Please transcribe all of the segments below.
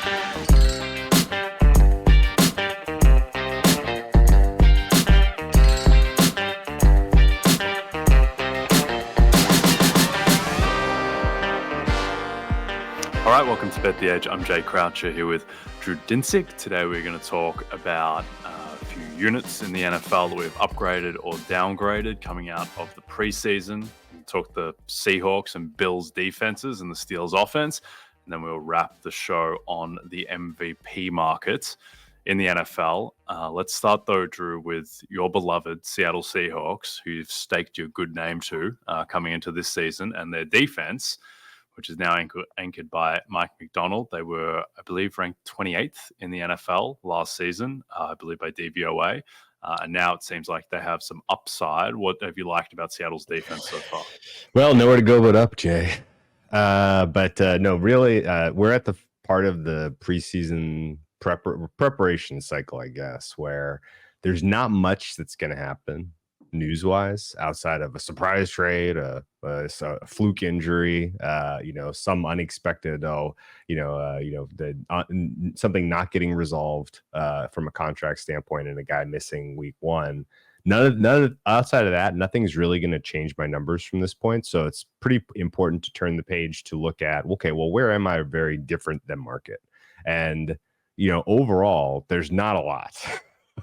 All right, welcome to Bet the Edge. I'm Jay Croucher here with Drew Dinsick. Today we're going to talk about a few units in the NFL that we've upgraded or downgraded coming out of the preseason. We'll talk the Seahawks and Bills defenses and the Steelers offense, and then we'll wrap the show on the MVP market in the NFL. Let's start though, Drew, with your beloved Seattle Seahawks, who you've staked your good name to coming into this season, and their defense, which is now anchored by Mike Macdonald. They were, I believe, ranked 28th in the NFL last season, I believe by DVOA. And now it seems like they have some upside. What have you liked about Seattle's defense so far? Well, nowhere to go but up, Jay. No, really, we're at the part of the preseason preparation cycle, I guess, where there's not much that's going to happen news-wise outside of a surprise trade, a fluke injury, some unexpected, something not getting resolved from a contract standpoint and a guy missing week one. None of outside of that, nothing's really going to change my numbers from this point. So it's pretty important to turn the page to look at, okay, well, where am I very different than market? And, overall, there's not a lot.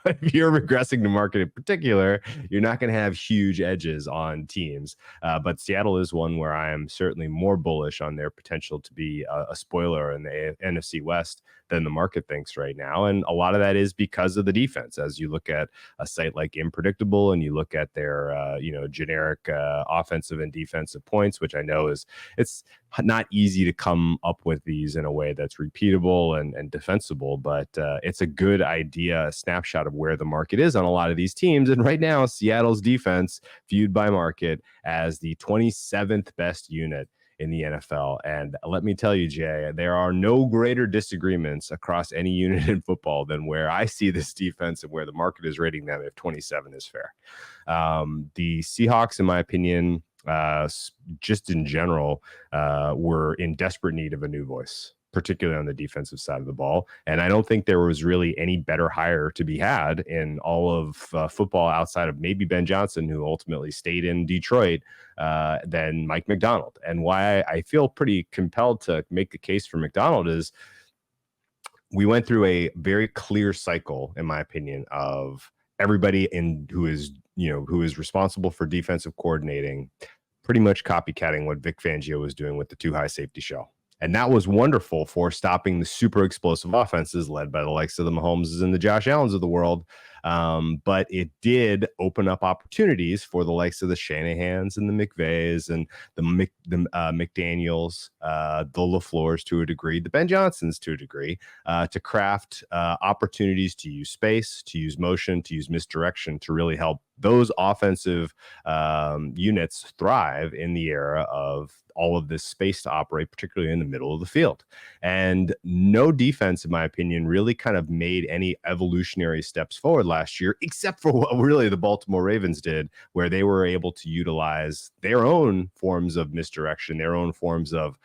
If you're regressing to market in particular, you're not going to have huge edges on teams. But Seattle is one where I am certainly more bullish on their potential to be a spoiler in the NFC West than the market thinks right now. And a lot of that is because of the defense. As you look at a site like Unpredictable and you look at their, generic offensive and defensive points, which I know it's not easy to come up with these in a way that's repeatable and defensible, but it's a good idea, a snapshot of where the market is on a lot of these teams. And right now, Seattle's defense viewed by market as the 27th best unit in the NFL. And let me tell you, Jay, there are no greater disagreements across any unit in football than where I see this defense and where the market is rating them if 27 is fair. The Seahawks, in my opinion, just in general, were in desperate need of a new voice, particularly on the defensive side of the ball. And I don't think there was really any better hire to be had in all of football outside of maybe Ben Johnson, who ultimately stayed in Detroit, than Mike Macdonald. And why I feel pretty compelled to make the case for Macdonald is we went through a very clear cycle, in my opinion, of everybody who is responsible for defensive coordinating pretty much copycatting what Vic Fangio was doing with the two high safety shell. And that was wonderful for stopping the super explosive offenses led by the likes of the Mahomes and the Josh Allens of the world. But it did open up opportunities for the likes of the Shanahans and the McVays and the McDaniels, the LaFleurs to a degree, the Ben Johnsons to a degree, to craft opportunities to use space, to use motion, to use misdirection to really help those offensive units thrive in the era of all of this space to operate, particularly in the middle of the field. And no defense, in my opinion, really kind of made any evolutionary steps forward last year, except for what really the Baltimore Ravens did, where they were able to utilize their own forms of misdirection, their own forms of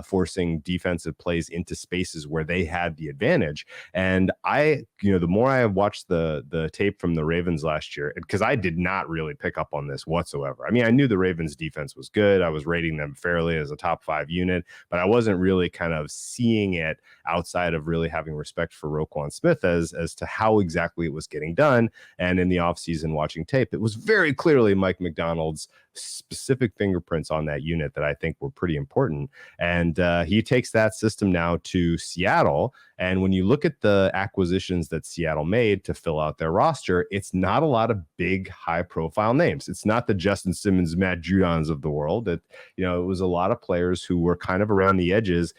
forcing defensive plays into spaces where they had the advantage. And the more I have watched the tape from the Ravens last year, because I did not really pick up on this whatsoever. I mean, I knew the Ravens defense was good. I was rating them fairly as a top 5 unit, but I wasn't really kind of seeing it outside of really having respect for Roquan Smith as to how exactly it was getting done. And in the offseason watching tape, it was very clearly Mike Macdonald's specific fingerprints on that unit that I think were pretty important. And he takes that system now to Seattle. And when you look at the acquisitions that Seattle made to fill out their roster, it's not a lot of big, high-profile names. It's not the Justin Simmons, Matt Judons of the world. It was a lot of players who were kind of around the edges,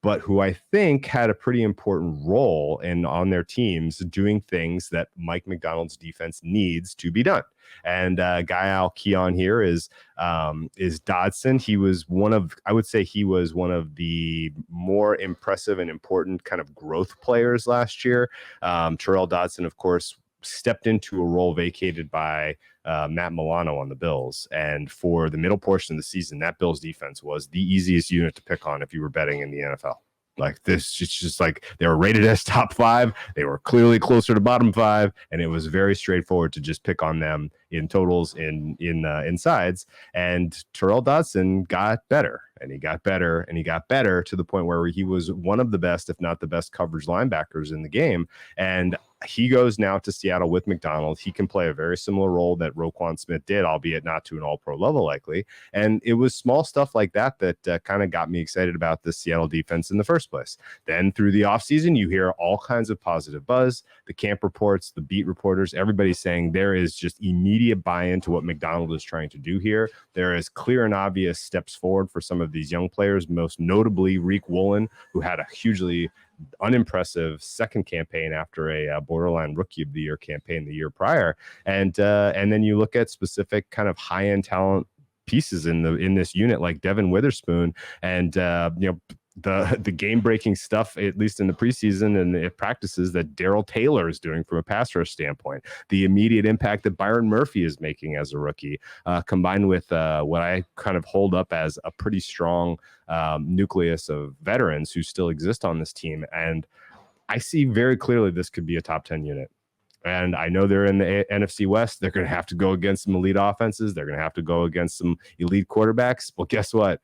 but who I think had a pretty important role on their teams doing things that Mike Macdonald's defense needs to be done. And guy I'll key on here is Dodson. He was one of the more impressive and important kind of growth players last year. Terrell Dodson, of course, stepped into a role vacated by Matt Milano on the Bills. And for the middle portion of the season, that Bills defense was the easiest unit to pick on if you were betting in the NFL. Like this, it's just like they were rated as top 5. They were clearly closer to bottom 5, and it was very straightforward to just pick on them in totals, in sides. And Terrell Dodson got better, and he got better, and he got better to the point where he was one of the best, if not the best, coverage linebackers in the game. And he goes now to Seattle with McDonald. He can play a very similar role that Roquan Smith did, albeit not to an all-pro level likely. And it was small stuff like that kind of got me excited about the Seattle defense in the first place. Then through the offseason, you hear all kinds of positive buzz. The camp reports, the beat reporters, everybody's saying there is just immediate buy-in to what McDonald is trying to do here. There is clear and obvious steps forward for some of these young players, most notably Reek Woolen, who had a hugely unimpressive second campaign after a borderline rookie of the year campaign the year prior. And then you look at specific kind of high-end talent pieces in this unit like Devin Witherspoon and the game-breaking stuff, at least in the preseason and the practices, that Darrell Taylor is doing from a pass rush standpoint, the immediate impact that Byron Murphy is making as a rookie, combined with what I kind of hold up as a pretty strong nucleus of veterans who still exist on this team. And I see very clearly this could be a top 10 unit. And I know they're in the NFC West. They're going to have to go against some elite offenses. They're going to have to go against some elite quarterbacks. Well, guess what?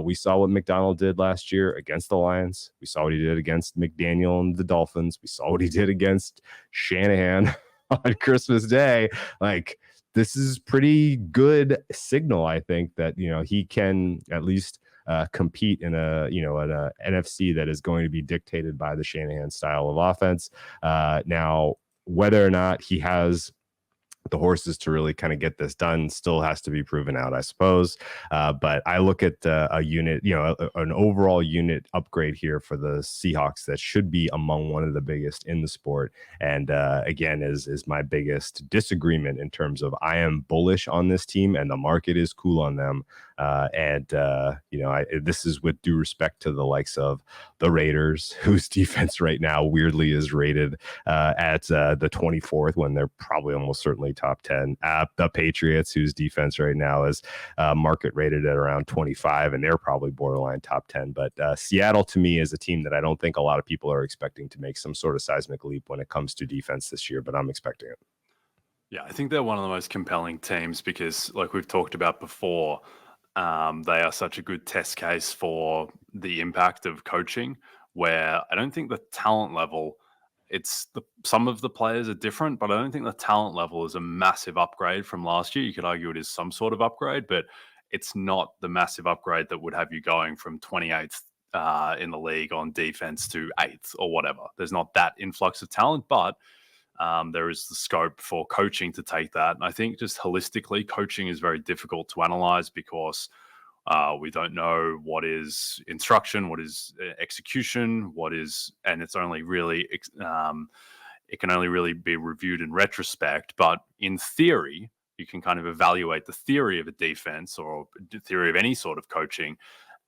We saw what McDonald did last year against the Lions. We saw what he did against McDaniel and the Dolphins. We saw what he did against Shanahan on Christmas Day. Like, this is pretty good signal, I think, that, he can at least compete in an NFC that is going to be dictated by the Shanahan style of offense. Now, whether or not he has the horses to really kind of get this done still has to be proven out, I suppose. But I look at a unit, an overall unit upgrade here for the Seahawks that should be among one of the biggest in the sport. And again, is my biggest disagreement in terms of I am bullish on this team and the market is cool on them. This is with due respect to the likes of the Raiders, whose defense right now weirdly is rated at the 24th when they're probably almost certainly top 10. The Patriots, whose defense right now is market rated at around 25, and they're probably borderline top 10. But Seattle, to me, is a team that I don't think a lot of people are expecting to make some sort of seismic leap when it comes to defense this year, but I'm expecting it. Yeah, I think they're one of the most compelling teams because, like we've talked about before, they are such a good test case for the impact of coaching, where I don't think the talent level, some of the players are different, but I don't think the talent level is a massive upgrade from last year. You could argue it is some sort of upgrade, but it's not the massive upgrade that would have you going from 28th in the league on defense to 8th or whatever. There's not that influx of talent, but there is the scope for coaching to take that. And I think just holistically, coaching is very difficult to analyze because we don't know what is instruction, what is execution, and it's only really, it can only really be reviewed in retrospect. But in theory, you can kind of evaluate the theory of a defense or the theory of any sort of coaching.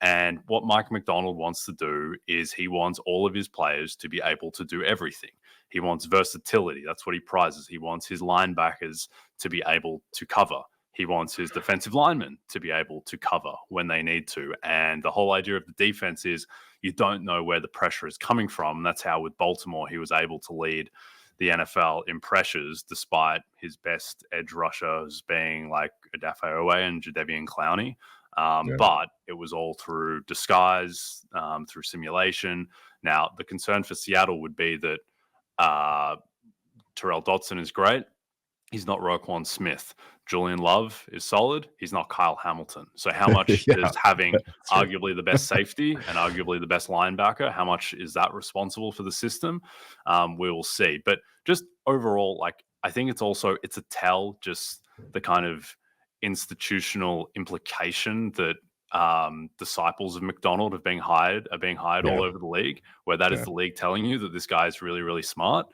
And what Mike McDonald wants to do is he wants all of his players to be able to do everything. He wants versatility. That's what he prizes. He wants his linebackers to be able to cover. He wants his defensive linemen to be able to cover when they need to. And the whole idea of the defense is you don't know where the pressure is coming from. And that's how with Baltimore, he was able to lead the NFL in pressures despite his best edge rushers being like Odafe Oweh and Jadeveon Clowney. But it was all through disguise, through simulation. Now, the concern for Seattle would be that Terrell Dodson is great. He's not Roquan Smith. Julian Love is solid. He's not Kyle Hamilton. So how much does having arguably the best safety and arguably the best linebacker, how much is that responsible for the system? We will see. But just overall, like, I think it's a tell, just the kind of institutional implication that disciples of McDonald are being hired all over the league, where that is the league telling you that this guy is really, really smart.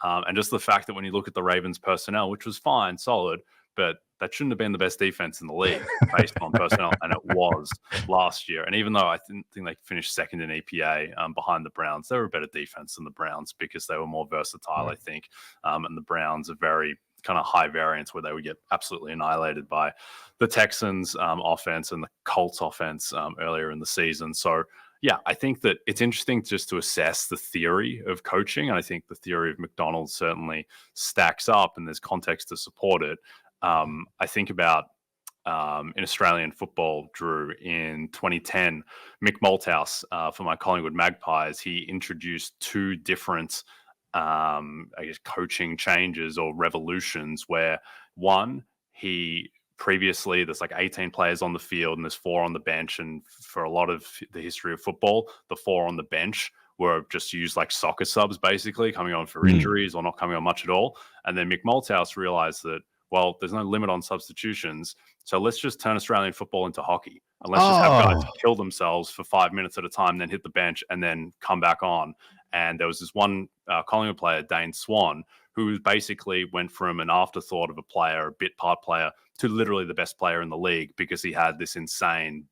And just the fact that when you look at the Ravens personnel, which was fine, solid, but that shouldn't have been the best defense in the league based on personnel, and it was last year. And even though I think they finished second in EPA behind the Browns, they were a better defense than the Browns because they were more versatile, I think. And the Browns are very kind of high variance where they would get absolutely annihilated by the Texans offense and the Colts offense earlier in the season. So Yeah, I think that it's interesting just to assess the theory of coaching. And I think the theory of McDonald certainly stacks up and there's context to support it. I think about in Australian football, Drew, in 2010, Mick Malthouse for my Collingwood Magpies, he introduced two different, I guess, coaching changes or revolutions where one, previously there's like 18 players on the field and there's 4 on the bench, and for a lot of the history of football, the 4 on the bench were just used like soccer subs, basically coming on for injuries or not coming on much at all. And then Mick Malthouse realized that, well, there's no limit on substitutions, so let's just turn Australian football into hockey, and let's just have guys kill themselves for 5 minutes at a time, then hit the bench and then come back on. And there was this one Collingwood player, Dane Swan, who basically went from an afterthought of a player, a bit part player, to literally the best player in the league because he had this insane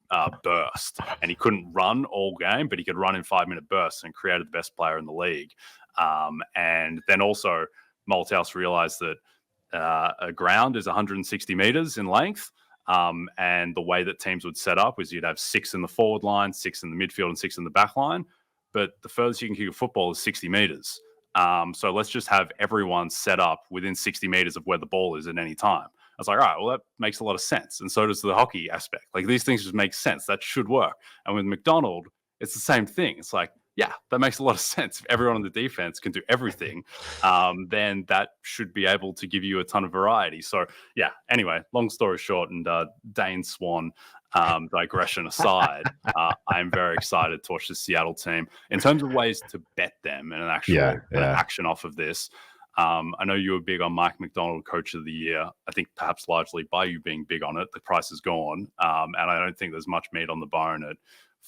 burst. And he couldn't run all game, but he could run in 5-minute bursts and created the best player in the league. And then also Malthouse realized that a ground is 160 meters in length. And the way that teams would set up was you'd have 6 in the forward line, 6 in the midfield, and 6 in the back line. But the furthest you can kick a football is 60 meters. So let's just have everyone set up within 60 meters of where the ball is at any time. I was like, all right, well, that makes a lot of sense. And so does the hockey aspect. Like, these things just make sense. That should work. And with McDonald, it's the same thing. It's like, yeah, that makes a lot of sense. If everyone on the defense can do everything, then that should be able to give you a ton of variety. So, yeah, anyway, long story short, and Dane Swan digression aside, I'm very excited to watch the Seattle team. In terms of ways to bet them and an actual action off of this, I know you were big on Mike McDonald, Coach of the Year. I think perhaps largely by you being big on it, the price is gone. And I don't think there's much meat on the bone at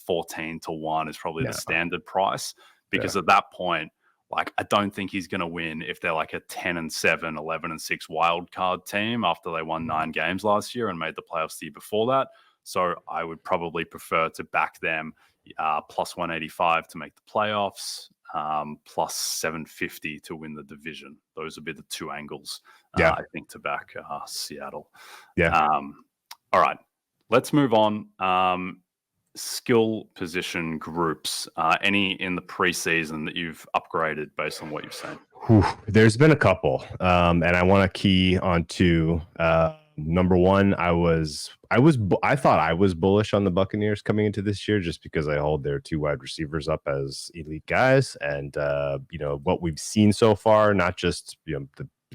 14-1 is probably the standard price, because at that point, like, I don't think he's going to win if they're like a 10-7, 11-6 wild card team after they won 9 games last year and made the playoffs the year before that. So I would probably prefer to back them plus 185 to make the playoffs, plus 750 to win the division. Those would be the two angles, I think, to back Seattle. All right, let's move on. Skill position groups, any in the preseason that you've upgraded based on what you've seen? There's been a couple, and I want to key on two. Number one, I thought I was bullish on the Buccaneers coming into this year just because I hold their 2 wide receivers up as elite guys, and what we've seen so far, not just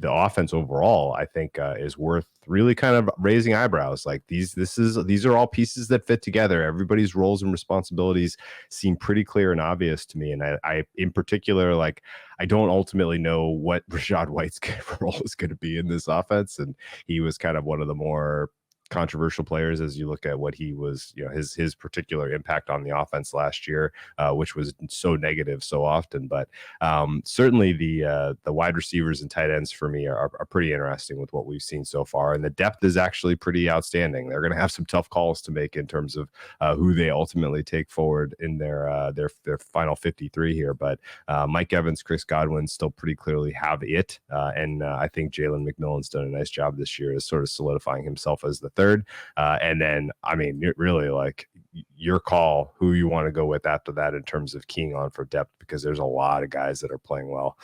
the offense overall, I think is worth really kind of raising eyebrows. Like, these are all pieces that fit together. Everybody's roles and responsibilities seem pretty clear and obvious to me. And I in particular, like, I don't ultimately know what Rachaad White's role is going to be in this offense. And he was kind of one of the more controversial players as you look at what he was, his particular impact on the offense last year, which was so negative so often. But certainly the wide receivers and tight ends for me are pretty interesting with what we've seen so far, and the depth is actually pretty outstanding. They're going to have some tough calls to make in terms of who they ultimately take forward in their final 53 here. But Mike Evans, Chris Godwin still pretty clearly have it, and I think Jalen McMillan's done a nice job this year as sort of solidifying himself as the third. And then, I mean, really, like, your call who you want to go with after that in terms of keying on for depth, because there's a lot of guys that are playing well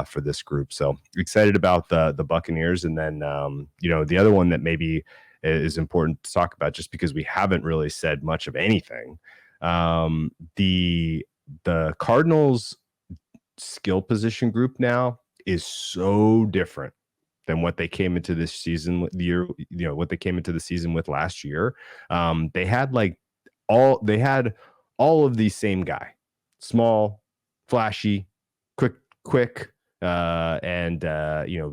for this group. So excited about the Buccaneers. And then, the other one that maybe is important to talk about, just because we haven't really said much of anything, the Cardinals skill position group now is so different than what they came into this season what they came into the season with last year. They had all of these same guy, small, flashy, quick, and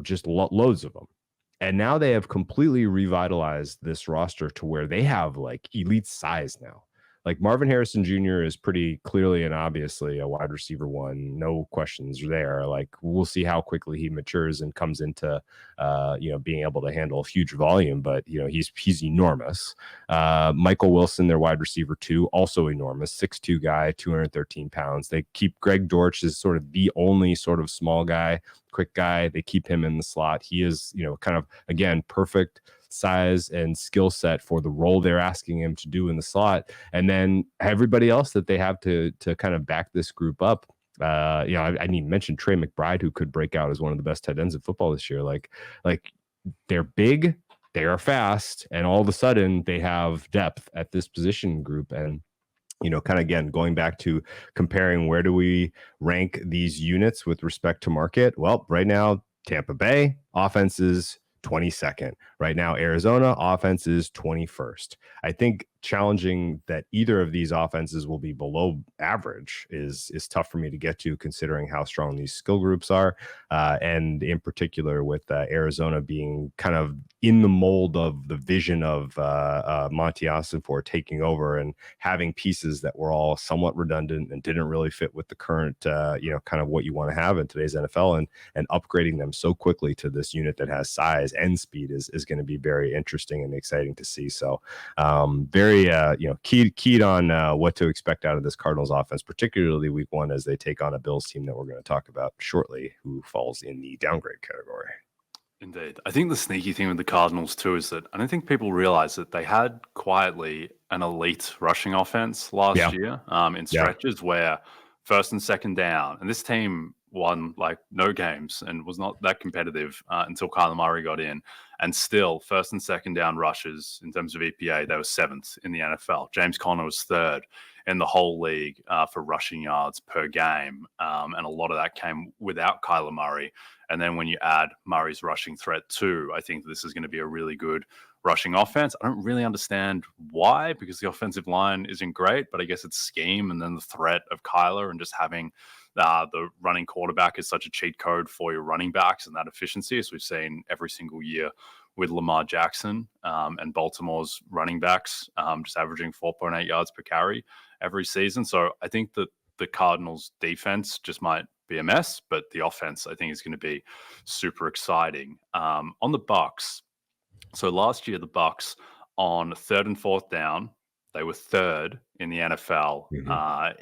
just loads of them. And now they have completely revitalized this roster to where they have like elite size now. Like, Marvin Harrison Jr. is pretty clearly and obviously a wide receiver one, no questions there. Like, we'll see how quickly he matures and comes into, being able to handle huge volume. But he's enormous. Michael Wilson, their wide receiver 2, also enormous, 6'2" guy, 213 pounds. They keep Greg Dortch as sort of the only sort of small guy, quick guy. They keep him in the slot. He is, kind of, again, perfect size, and skill set for the role they're asking him to do in the slot. And then everybody else that they have to kind of back this group up. I didn't even mention Trey McBride, who could break out as one of the best tight ends in football this year. Like they're big, they are fast, and all of a sudden they have depth at this position group. And kind of again, going back to comparing where do we rank these units with respect to market? Well, right now, Tampa Bay offense is 22nd. Right now, Arizona offense is 21st. I think challenging that either of these offenses will be below average is tough for me to get to, considering how strong these skill groups are, and in particular with Arizona being kind of in the mold of the vision of Monty Ossenfort taking over and having pieces that were all somewhat redundant and didn't really fit with the current kind of what you want to have in today's NFL, and upgrading them so quickly to this unit that has size and speed is going to be very interesting and exciting to see. So very keyed on what to expect out of this Cardinals offense, particularly week one, as they take on a Bills team that we're going to talk about shortly, who falls in the downgrade category. Indeed. I think the sneaky thing with the Cardinals too is that I don't think people realize that they had quietly an elite rushing offense last year in stretches where first and second down, and this team won like no games and was not that competitive until Kyler Murray got in. And still, first and second down rushes in terms of EPA, they were 7th in the NFL. James Conner was 3rd in the whole league for rushing yards per game. And a lot of that came without Kyler Murray. And then when you add Murray's rushing threat too, I think this is going to be a really good rushing offense. I don't really understand why, because the offensive line isn't great, but I guess it's scheme and then the threat of Kyler and just having the running quarterback is such a cheat code for your running backs and that efficiency, as we've seen every single year with Lamar Jackson and Baltimore's running backs just averaging 4.8 yards per carry every season. So I think that the Cardinals defense just might be a mess, but the offense I think is going to be super exciting. On the Bucs, so last year the Bucs on 3rd and 4th down, they were 3rd in the NFL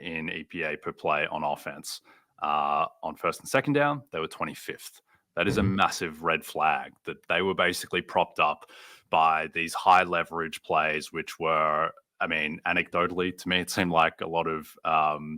in EPA per play on offense. On 1st and 2nd down, they were 25th. That is a massive red flag that they were basically propped up by these high leverage plays, which were, I mean, anecdotally, to me, it seemed like a lot of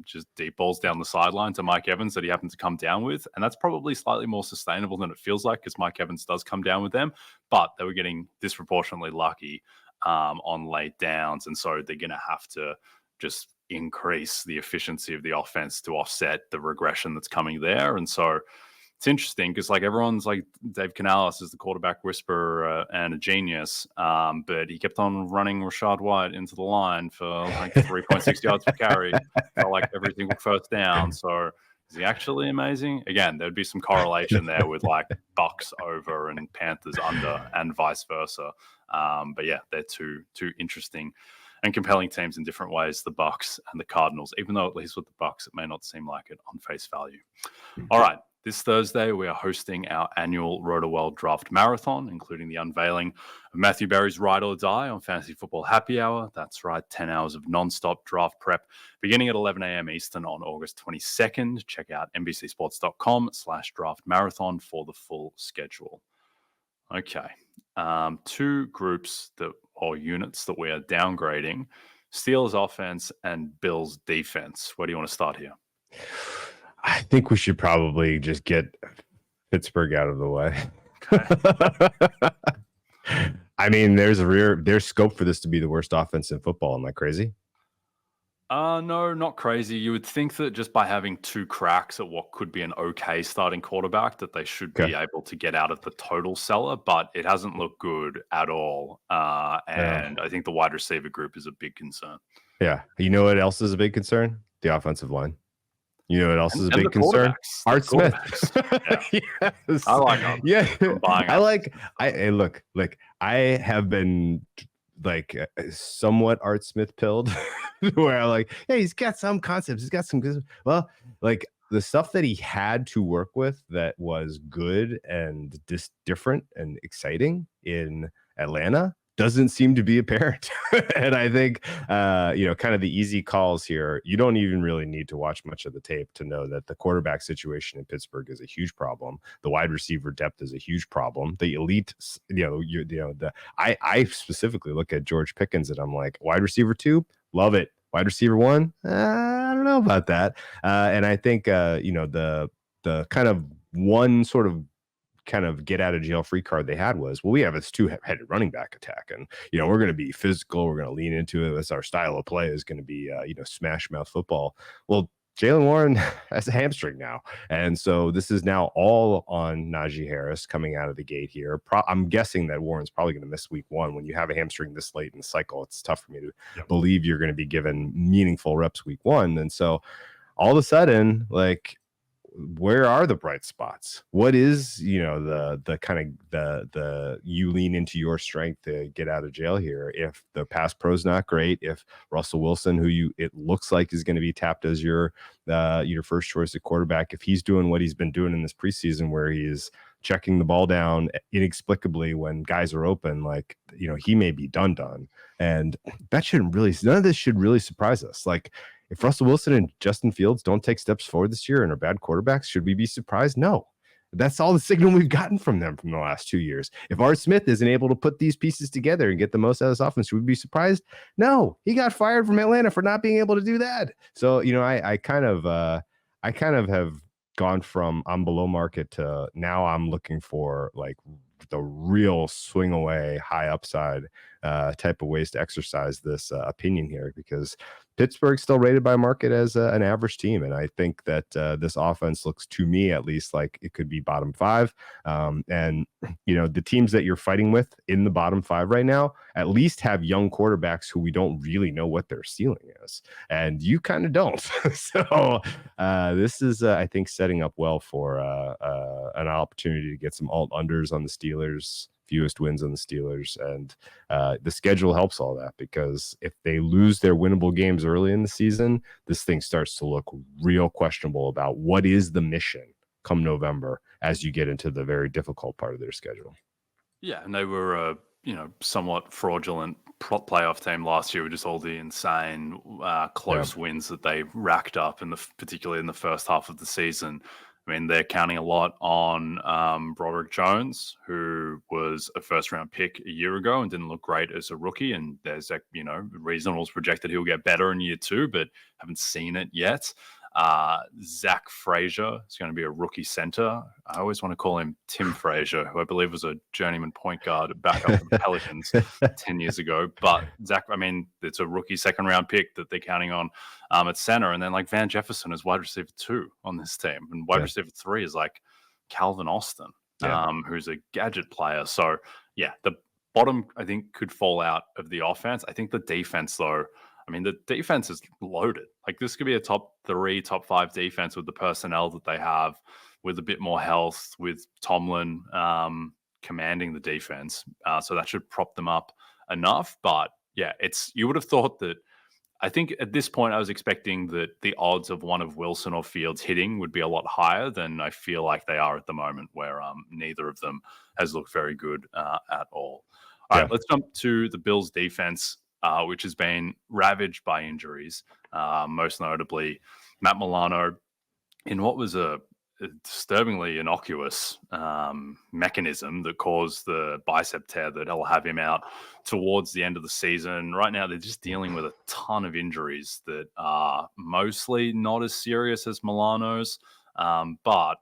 just deep balls down the sideline to Mike Evans that he happened to come down with. And that's probably slightly more sustainable than it feels like, because Mike Evans does come down with them, but they were getting disproportionately lucky on late downs. And so they're going to have to just increase the efficiency of the offense to offset the regression that's coming there. And so it's interesting because like everyone's like Dave Canales is the quarterback whisperer and a genius, but he kept on running Rashad White into the line for like 3.6 yards per carry for like every single first down. So is he actually amazing? Again, there'd be some correlation there with like Bucks over and Panthers under and vice versa. But yeah, they're two interesting and compelling teams in different ways, the Bucks and the Cardinals, even though at least with the Bucks, it may not seem like it on face value. All right. This Thursday, we are hosting our annual Roto-World Draft Marathon, including the unveiling of Matthew Berry's Ride or Die on Fantasy Football Happy Hour. That's right, 10 hours of nonstop draft prep beginning at 11 a.m. Eastern on August 22nd. Check out NBCSports.com/draft marathon for the full schedule. Okay, 2 groups or units that we are downgrading: Steelers offense and Bills defense. Where do you want to start here? I think we should probably just get Pittsburgh out of the way. Okay. I mean, there's scope for this to be the worst offense in football. Am I crazy? No, not crazy. You would think that just by having 2 cracks at what could be an okay starting quarterback, that they should be able to get out of the total cellar, but it hasn't looked good at all. And I think the wide receiver group is a big concern. Yeah. You know what else is a big concern? The offensive line. You know what else is a big concern? Art Smith. Yeah. Yes. I like him. Yeah. I have been like somewhat Art Smith pilled where I'm like, hey, he's got some concepts. He's got some good. Well, like the stuff that he had to work with that was good and just different and exciting in Atlanta doesn't seem to be apparent. And I think, kind of the easy calls here, you don't even really need to watch much of the tape to know that the quarterback situation in Pittsburgh is a huge problem. The wide receiver depth is a huge problem. The elite, I specifically look at George Pickens and I'm like, wide receiver 2, love it. Wide receiver 1, I don't know about that. And I think, the kind of one sort of get out of jail free card they had was, well, we have this 2-headed running back attack, and we're going to be physical, we're going to lean into it. That's our style of play, is going to be smash mouth football. Well, Jaylen Warren has a hamstring now, and so this is now all on Najee Harris coming out of the gate here. I'm guessing that Warren's probably going to miss week 1. When you have a hamstring this late in the cycle, it's tough for me to believe you're going to be given meaningful reps week 1. And so all of a sudden, like, where are the bright spots? What is, the kind of the you lean into your strength to get out of jail here? If the pass pro's not great, if Russell Wilson, who it looks like is going to be tapped as your first choice at quarterback, if he's doing what he's been doing in this preseason, where he's checking the ball down inexplicably when guys are open, like, he may be done. And that none of this should really surprise us. Like, if Russell Wilson and Justin Fields don't take steps forward this year and are bad quarterbacks, should we be surprised? No. That's all the signal we've gotten from them from the last 2 years. If Art Smith isn't able to put these pieces together and get the most out of this offense, should we be surprised? No. He got fired from Atlanta for not being able to do that. So, I kind of have gone from I'm below market to now I'm looking for like the real swing away, high upside type of ways to exercise this opinion here, because Pittsburgh's still rated by market as an average team. And I think that this offense looks, to me at least, like it could be bottom 5. And, the teams that you're fighting with in the bottom 5 right now at least have young quarterbacks who we don't really know what their ceiling is. And you kind of don't. So this is, I think, setting up well for an opportunity to get some alt unders on the Steelers, fewest wins on the Steelers, and the schedule helps all that, because if they lose their winnable games early in the season, this thing starts to look real questionable about what is the mission come November as you get into the very difficult part of their schedule. Yeah, and they were a somewhat fraudulent playoff team last year with just all the insane close wins that they racked up, particularly in the first half of the season. I mean, they're counting a lot on Broderick Jones, who was a first-round pick a year ago and didn't look great as a rookie. And there's, reasonable's projected he'll get better in year 2, but haven't seen it yet. Zach Frazier is going to be a rookie center. I always want to call him Tim Frazier, who I believe was a journeyman point guard back up for the Pelicans 10 years ago. But Zach, it's a rookie second-round pick that they're counting on at center. And then like Van Jefferson is wide receiver 2 on this team. And wide receiver 3 is like Calvin Austin, who's a gadget player. So, the bottom, I think, could fall out of the offense. I think the defense, though, the defense is loaded. Like, this could be a top 3, top 5 defense with the personnel that they have, with a bit more health, with Tomlin commanding the defense. So that should prop them up enough. But you would have thought that, I think at this point I was expecting that the odds of one of Wilson or Fields hitting would be a lot higher than I feel like they are at the moment, where neither of them has looked very good at all. All right, let's jump to the Bills defense, which has been ravaged by injuries, most notably Matt Milano, in what was a disturbingly innocuous mechanism that caused the bicep tear that'll have him out towards the end of the season. Right now, they're just dealing with a ton of injuries that are mostly not as serious as Milano's, but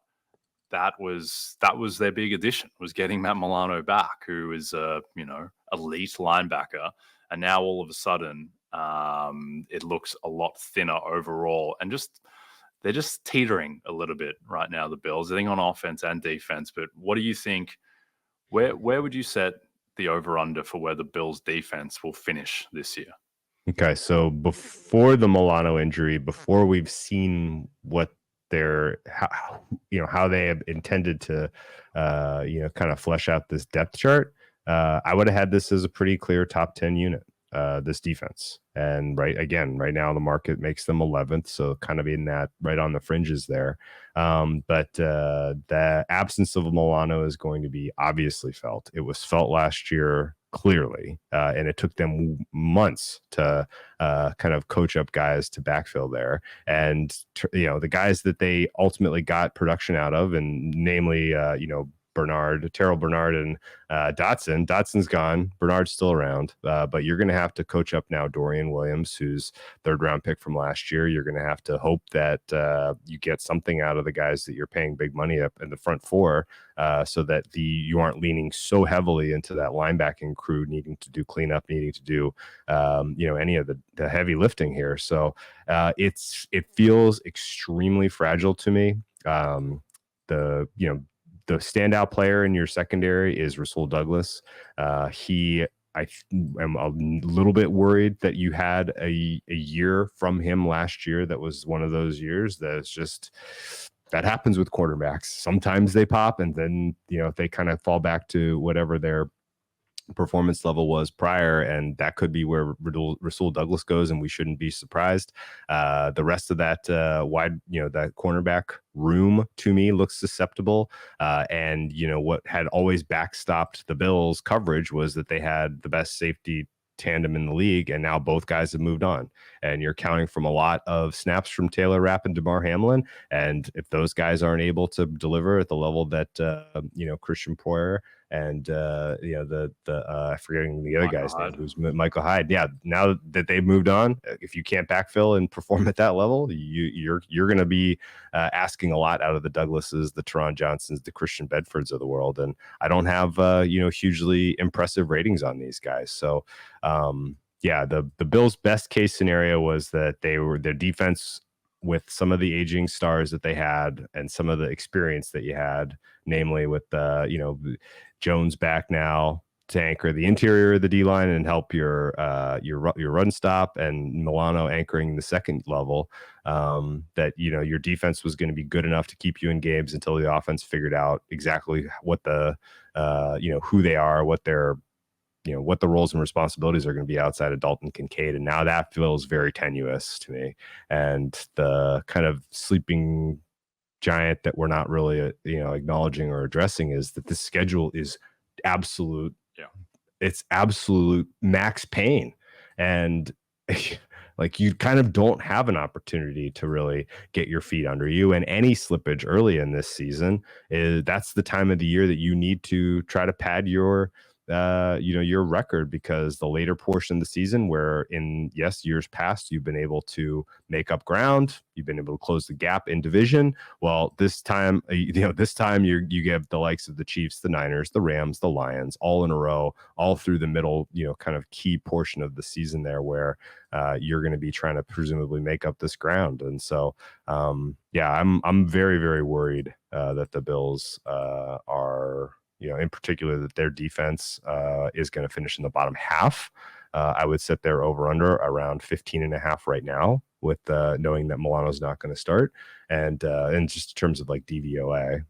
that was their big addition, was getting Matt Milano back, who is a elite linebacker. And now all of a sudden, it looks a lot thinner overall. And they're just teetering a little bit right now, the Bills, I think, on offense and defense. But what do you think? Where would you set the over-under for where the Bills defense will finish this year? Okay, so before the Milano injury, before we've seen what how they have intended to, kind of flesh out this depth chart, I would have had this as a pretty clear top 10 unit. this defense. And right now the market makes them 11th, so kind of in that right on the fringes there. But the absence of Milano is going to be obviously felt. It was felt last year clearly, and it took them months to kind of coach up guys to backfill there. And the guys that they ultimately got production out of, and namely Terrell Bernard and Dotson. Dotson's gone. Bernard's still around, but you're going to have to coach up now Dorian Williams, who's third-round pick from last year. You're going to have to hope that you get something out of the guys that you're paying big money up in the front four, so that you aren't leaning so heavily into that linebacking crew needing to do cleanup, needing to do any of the heavy lifting here. So it feels extremely fragile to me. The standout player in your secondary is Rasul Douglas. I am a little bit worried that you had a year from him last year that was one of those years that's just, that happens with quarterbacks. Sometimes they pop, and then they kind of fall back to whatever their performance level was prior, and that could be where Rasul Douglas goes, and we shouldn't be surprised. The rest of that that cornerback room to me looks susceptible, and what had always backstopped the Bills' coverage was that they had the best safety tandem in the league, and now both guys have moved on, and you're counting from a lot of snaps from Taylor Rapp and DeMar Hamlin, and if those guys aren't able to deliver at the level that Christian Poyer and forgetting the other guy's name, who's Michael Hyde. Yeah, now that they've moved on, if you can't backfill and perform at that level, you're going to be asking a lot out of the Douglases, the Teron Johnsons, the Christian Bedfords of the world, and I don't have hugely impressive ratings on these guys. So the Bills' best case scenario was that their defense, with some of the aging stars that they had and some of the experience that you had, namely with Jones back now to anchor the interior of the D line and help your run stop, and Milano anchoring the second level, that your defense was going to be good enough to keep you in games until the offense figured out exactly what who they are, what their what the roles and responsibilities are going to be outside of Dalton Kincaid. And now that feels very tenuous to me. And the kind of sleeping giant that we're not really, acknowledging or addressing is that this schedule is absolute. Yeah. It's absolute max pain. And like, you kind of don't have an opportunity to really get your feet under you, and any slippage early in this season that's the time of the year that you need to try to pad your record, because the later portion of the season, where in years past you've been able to make up ground, you've been able to close the gap in division. Well, this time you give the likes of the Chiefs, the Niners, the Rams, the Lions all in a row, all through the middle, kind of key portion of the season there, where you're going to be trying to presumably make up this ground. And so I'm very, very worried that the Bills are, in particular, that their defense is going to finish in the bottom half. I would set their over-under around 15.5 right now, with knowing that Milano's not going to start, and just in terms of like DVOA.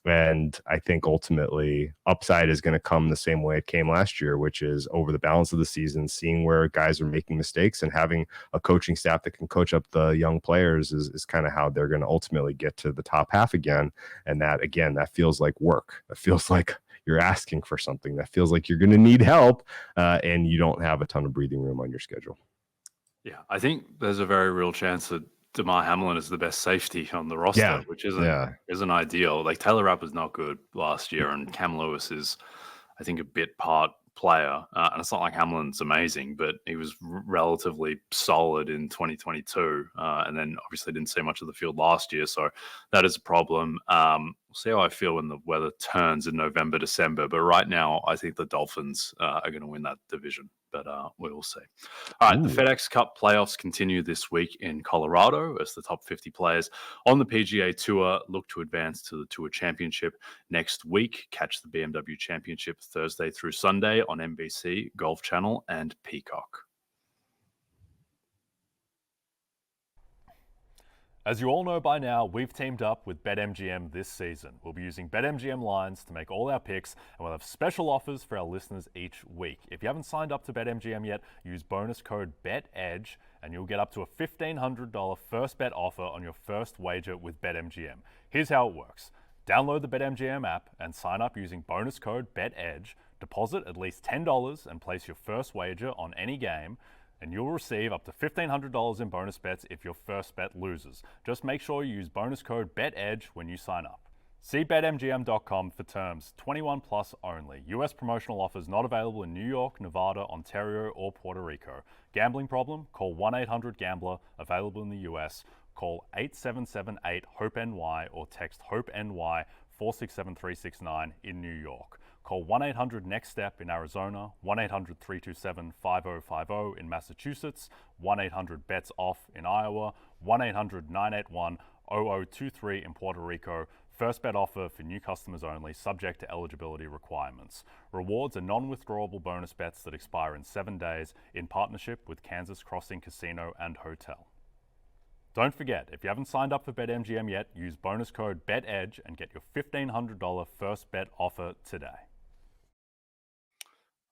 And I think ultimately upside is going to come the same way it came last year, which is over the balance of the season, seeing where guys are making mistakes and having a coaching staff that can coach up the young players is kind of how they're going to ultimately get to the top half again. And that, again, that feels like work. It feels like you're asking for something. That feels like you're going to need help, and you don't have a ton of breathing room on your schedule. Yeah, I think there's a very real chance that DeMar Hamlin is the best safety on the roster, which isn't ideal. Like, Taylor Rapp was not good last year, and Cam Lewis is, I think, a bit part player. And it's not like Hamlin's amazing, but he was relatively solid in 2022, and then obviously didn't see much of the field last year. So that is a problem. We'll see how I feel when the weather turns in November, December. But right now, I think the Dolphins are going to win that division. But we will see. All right, the FedEx Cup playoffs continue this week in Colorado, as the top 50 players on the PGA Tour look to advance to the Tour Championship next week. Catch the BMW Championship Thursday through Sunday on NBC, Golf Channel, and Peacock. As you all know by now, we've teamed up with BetMGM this season. We'll be using BetMGM lines to make all our picks, and we'll have special offers for our listeners each week. If you haven't signed up to BetMGM yet, use bonus code BETEDGE, and you'll get up to a $1,500 first bet offer on your first wager with BetMGM. Here's how it works. Download the BetMGM app and sign up using bonus code BETEDGE. Deposit at least $10 and place your first wager on any game, and you'll receive up to $1,500 in bonus bets if your first bet loses. Just make sure you use bonus code BETEDGE when you sign up. See BetMGM.com for terms. 21 plus only. U.S. promotional offers not available in New York, Nevada, Ontario, or Puerto Rico. Gambling problem? Call 1-800-GAMBLER. Available in the U.S. Call 877-8-HOPE-NY or text HOPE-NY 467-369 in New York. Call 1-800-NEXT-STEP in Arizona, 1-800-327-5050 in Massachusetts, 1-800-BETS-OFF in Iowa, 1-800-981-0023 in Puerto Rico. First bet offer for new customers only, subject to eligibility requirements. Rewards are non-withdrawable bonus bets that expire in 7 days in partnership with Kansas Crossing Casino and Hotel. Don't forget, if you haven't signed up for BetMGM yet, use bonus code BETEDGE and get your $1,500 first bet offer today.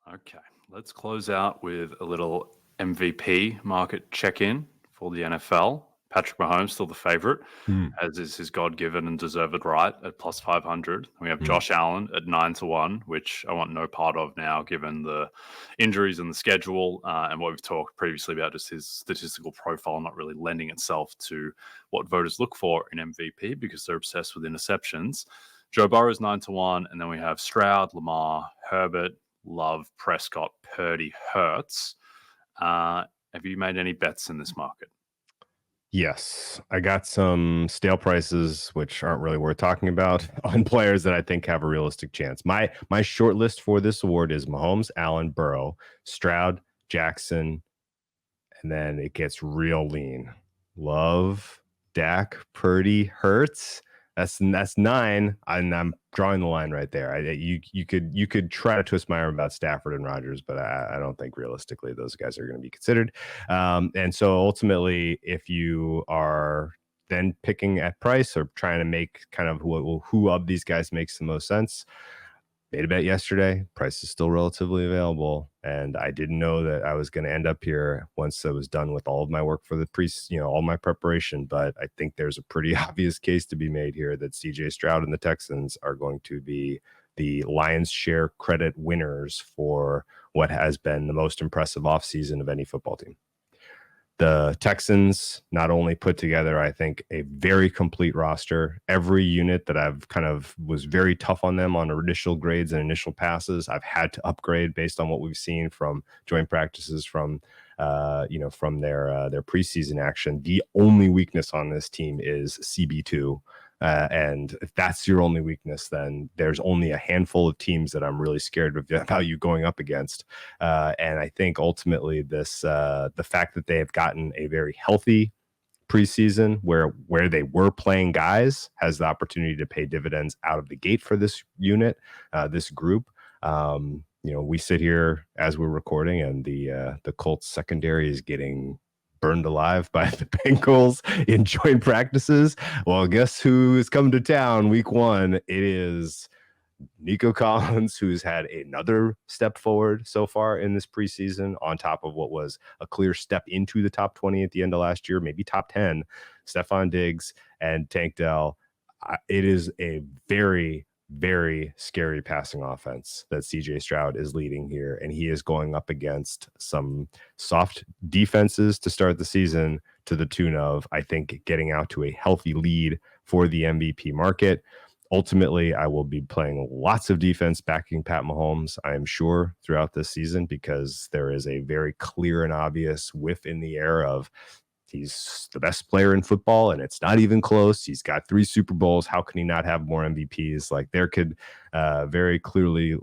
Okay, let's close out with a little MVP market check-in for the NFL. Patrick Mahomes still the favorite, as is his God-given and deserved right at plus 500. We have Josh Allen at 9-1, which I want no part of now, given the injuries and the schedule and what we've talked previously about just his statistical profile not really lending itself to what voters look for in MVP because they're obsessed with interceptions. Joe Burrow is 9-1, and then we have Stroud, Lamar, Herbert, Love, Prescott, Purdy, Hurts. Have you made any bets in this market? Yes, I got some stale prices, which aren't really worth talking about, on players that I think have a realistic chance. My short list for this award is Mahomes, Allen, Burrow, Stroud, Jackson, and then it gets real lean. Love, Dak, Purdy, Hurts. That's 9, and I'm drawing the line right there. You could try to twist my arm about Stafford and Rodgers, but I don't think realistically those guys are going to be considered. And so ultimately, if you are then picking at price or trying to make kind of who of these guys makes the most sense, made a bet yesterday. Price is still relatively available, and I didn't know that I was going to end up here once I was done with all of my work for the all my preparation. But I think there's a pretty obvious case to be made here that CJ Stroud and the Texans are going to be the lion's share credit winners for what has been the most impressive offseason of any football team. The Texans not only put together, I think, a very complete roster. Every unit that I've kind of was very tough on them on initial grades and initial passes, I've had to upgrade based on what we've seen from joint practices, from from their preseason action. The only weakness on this team is CB2. And if that's your only weakness, then there's only a handful of teams that I'm really scared about you going up against. And I think ultimately the fact that they have gotten a very healthy preseason where they were playing guys has the opportunity to pay dividends out of the gate for this unit, this group. We sit here as we're recording, and the Colts secondary is getting burned alive by the Bengals in joint practices. Well, guess who is coming to town week 1? It is Nico Collins, who's had another step forward so far in this preseason, on top of what was a clear step into the top 20 at the end of last year, maybe top 10. Stephon Diggs and Tank Dell. It is a very, very scary passing offense that CJ Stroud is leading here, and he is going up against some soft defenses to start the season to the tune of, I think, getting out to a healthy lead for the MVP market. Ultimately, I will be playing lots of defense backing Pat Mahomes, I am sure, throughout this season, because there is a very clear and obvious whiff in the air of he's the best player in football, and it's not even close. He's got 3 Super Bowls. How can he not have more MVPs? Like, there could very clearly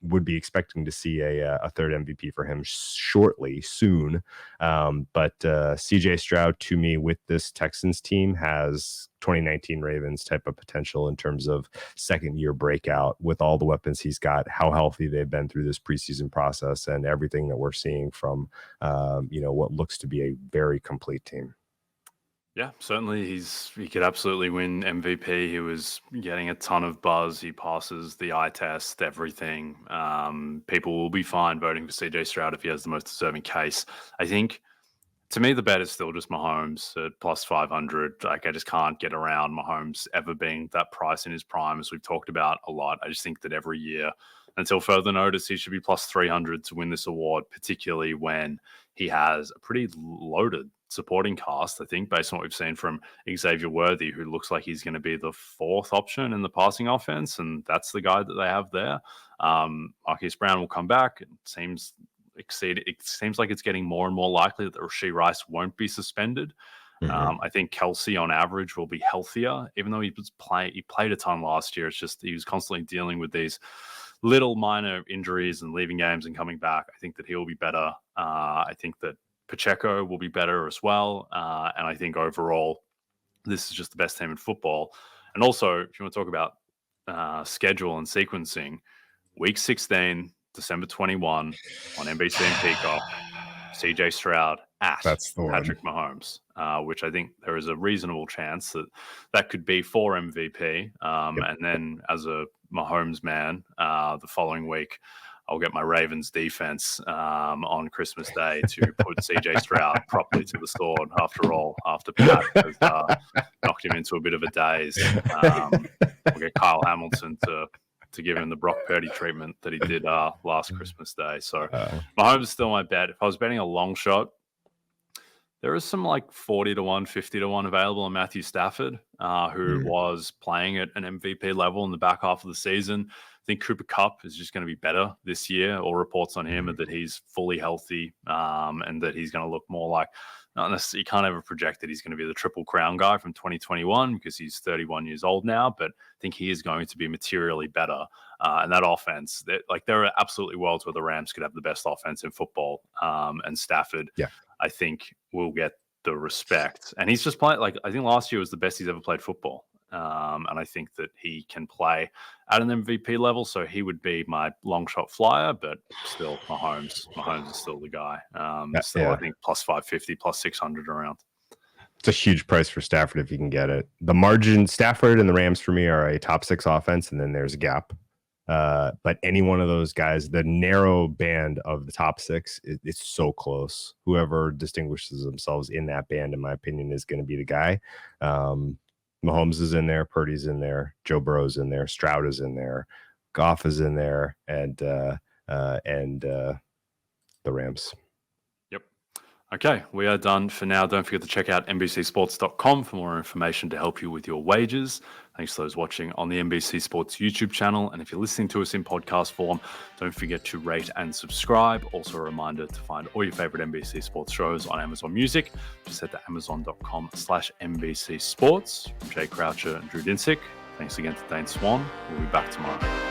would be expecting to see a third MVP for him soon. But CJ Stroud, to me, with this Texans team, has 2019 Ravens type of potential in terms of second-year breakout with all the weapons he's got, how healthy they've been through this preseason process, and everything that we're seeing from what looks to be a very complete team. Yeah, certainly he could absolutely win MVP. He was getting a ton of buzz. He passes the eye test, everything. People will be fine voting for CJ Stroud if he has the most deserving case. I think, to me, the bet is still just Mahomes at plus 500. Like, I just can't get around Mahomes ever being that price in his prime, as we've talked about a lot. I just think that every year, until further notice, he should be plus 300 to win this award, particularly when he has a pretty loaded supporting cast, I think, based on what we've seen from Xavier Worthy, who looks like he's going to be the fourth option in the passing offense, and that's the guy that they have there. Marquise Brown will come back. It seems like it's getting more and more likely that Rashee Rice won't be suspended. I think Kelsey on average will be healthier, even though he played a ton last year. It's just he was constantly dealing with these little minor injuries and leaving games and coming back. I think that he will be better. I think that Pacheco will be better as well. And I think overall, this is just the best team in football. And also, if you want to talk about schedule and sequencing, week 16, December 21 on NBC and Peacock, CJ Stroud at Patrick Mahomes, which I think there is a reasonable chance that could be for MVP. And then as a Mahomes man, the following week, I'll get my Ravens defense on Christmas Day to put CJ Stroud properly to the sword after Pat has knocked him into a bit of a daze. We'll get Kyle Hamilton to give him the Brock Purdy treatment that he did last Christmas Day. So Mahomes is still my bet. If I was betting a long shot, there is some like 40 to 1, 50 to 1 available on Matthew Stafford, who was playing at an MVP level in the back half of the season. I think Cooper Kupp is just going to be better this year. All reports on him are that he's fully healthy and that he's going to look more like, not necessarily, you can't ever project that he's going to be the Triple Crown guy from 2021 because he's 31 years old now, but I think he is going to be materially better. And that offense, there are absolutely worlds where the Rams could have the best offense in football. And Stafford, I think, will get the respect. And he's just playing, I think last year was the best he's ever played football. And I think that he can play at an MVP level. So he would be my long shot flyer, but still Mahomes is still the guy. I think plus 550, plus 600 around. It's a huge price for Stafford if you can get it. The margin, Stafford and the Rams for me are a top 6 offense, and then there's a gap. But any one of those guys, the narrow band of the top 6, it's so close. Whoever distinguishes themselves in that band, in my opinion, is going to be the guy. Mahomes is in there, Purdy's in there, Joe Burrow's in there, Stroud is in there, Goff is in there, and the Rams. Yep. Okay, we are done for now. Don't forget to check out NBCSports.com for more information to help you with your wagers. Thanks to those watching on the NBC Sports YouTube channel. And if you're listening to us in podcast form, don't forget to rate and subscribe. Also a reminder to find all your favorite NBC Sports shows on Amazon Music. Just head to amazon.com/NBC Sports. From Jay Croucher and Drew Dinsick, thanks again to Dane Swan. We'll be back tomorrow.